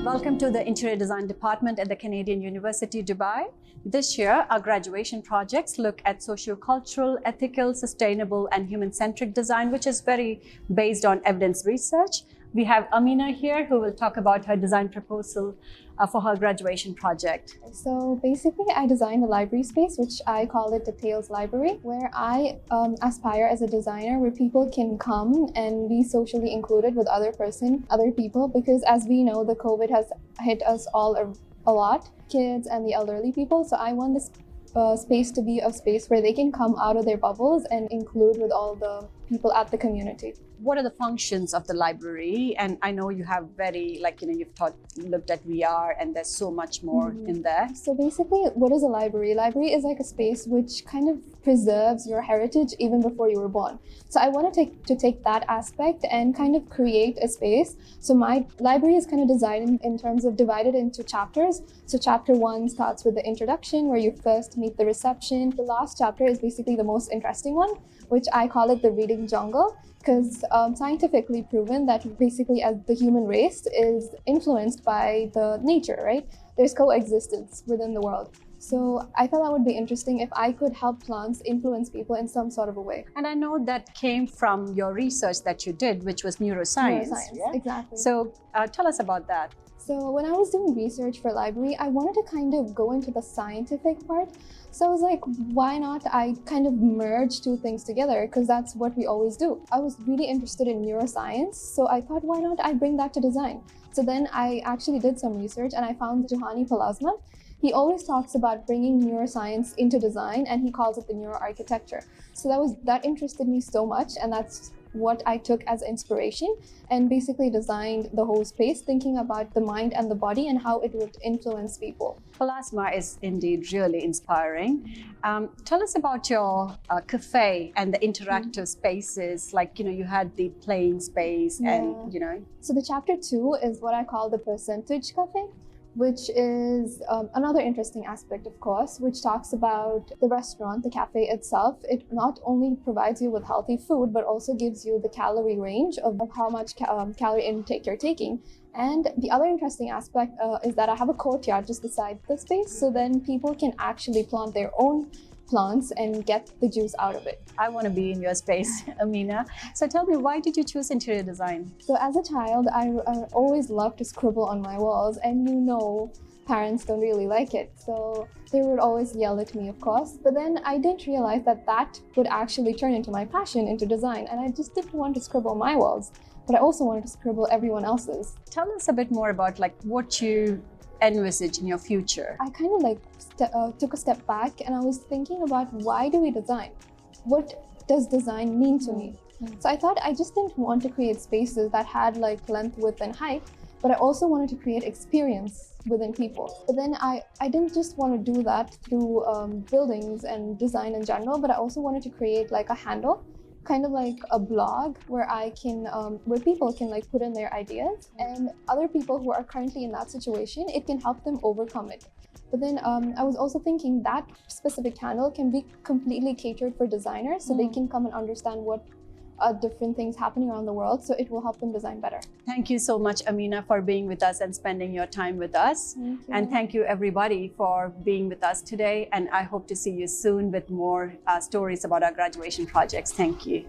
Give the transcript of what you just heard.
Welcome to the Interior Design Department at the Canadian University, Dubai. This year, our graduation projects look at socio-cultural, ethical, sustainable, and human-centric design, which is very based on evidence research. We have Amina here who will talk about her design proposal for her graduation project. So basically, I designed a library space, which I call it the Tales Library, where I aspire as a designer where people can come and be socially included with other people, because as we know, the COVID has hit us all a lot, kids and the elderly people. So I want this space to be a space where they can come out of their bubbles and include with all the people at the community. What are the functions of the library? And I know you have you've looked at VR, and there's so much more in there. So basically, what is a library? Library is like a space which kind of preserves your heritage even before you were born. So I wanted to take that aspect and kind of create a space. So my library is kind of designed in terms of divided into chapters. So chapter 1 starts with the introduction, where you first meet the reception. The last chapter is basically the most interesting one, which I call it the reading jungle, because scientifically proven that basically as the human race is influenced by the nature, right? There's coexistence within the world. So I thought that would be interesting if I could help plants influence people in some sort of a way. And I know that came from your research that you did, which was neuroscience. Yeah? Exactly. So tell us about that. So when I was doing research for library, I wanted to kind of go into the scientific part. So I was like, why not I kind of merge two things together, because that's what we always do. I was really interested in neuroscience, so I thought, why not I bring that to design? So then I actually did some research and I found Juhani Palazma. He always talks about bringing neuroscience into design, and he calls it the neuroarchitecture. So that interested me so much, and that's what I took as inspiration, and basically designed the whole space thinking about the mind and the body and how it would influence people. Plasma is indeed really inspiring. Tell us about your cafe and the interactive spaces, like, you had the playing space and, So the chapter 2 is what I call the percentage cafe, which is another interesting aspect, of course, which talks about the restaurant, the cafe itself. It not only provides you with healthy food, but also gives you the calorie range of how much calorie intake you're taking. And the other interesting aspect is that I have a courtyard just beside the space, so then people can actually plant their own plants and get the juice out of it. I want to be in your space, Amina. So tell me, why did you choose interior design? So as a child, I always loved to scribble on my walls, and parents don't really like it. So they would always yell at me, of course. But then I didn't realize that would actually turn into my passion, into design. And I just didn't want to scribble my walls, but I also wanted to scribble everyone else's. Tell us a bit more about what you envisage in your future. I kind of took a step back, and I was thinking about, why do we design? What does design mean to me? So I thought I just didn't want to create spaces that had length, width, and height, but I also wanted to create experience within people. But then I didn't just want to do that through buildings and design in general, but I also wanted to create a handle, kind of like a blog where where people can put in their ideas, and other people who are currently in that situation, it can help them overcome it. But then I was also thinking that specific handle can be completely catered for designers, so they can come and understand what different things happening around the world, so it will help them design better. Thank you so much, Amina, for being with us and spending your time with us. Thank you. And thank you everybody for being with us today, and I hope to see you soon with more stories about our graduation projects. Thank you.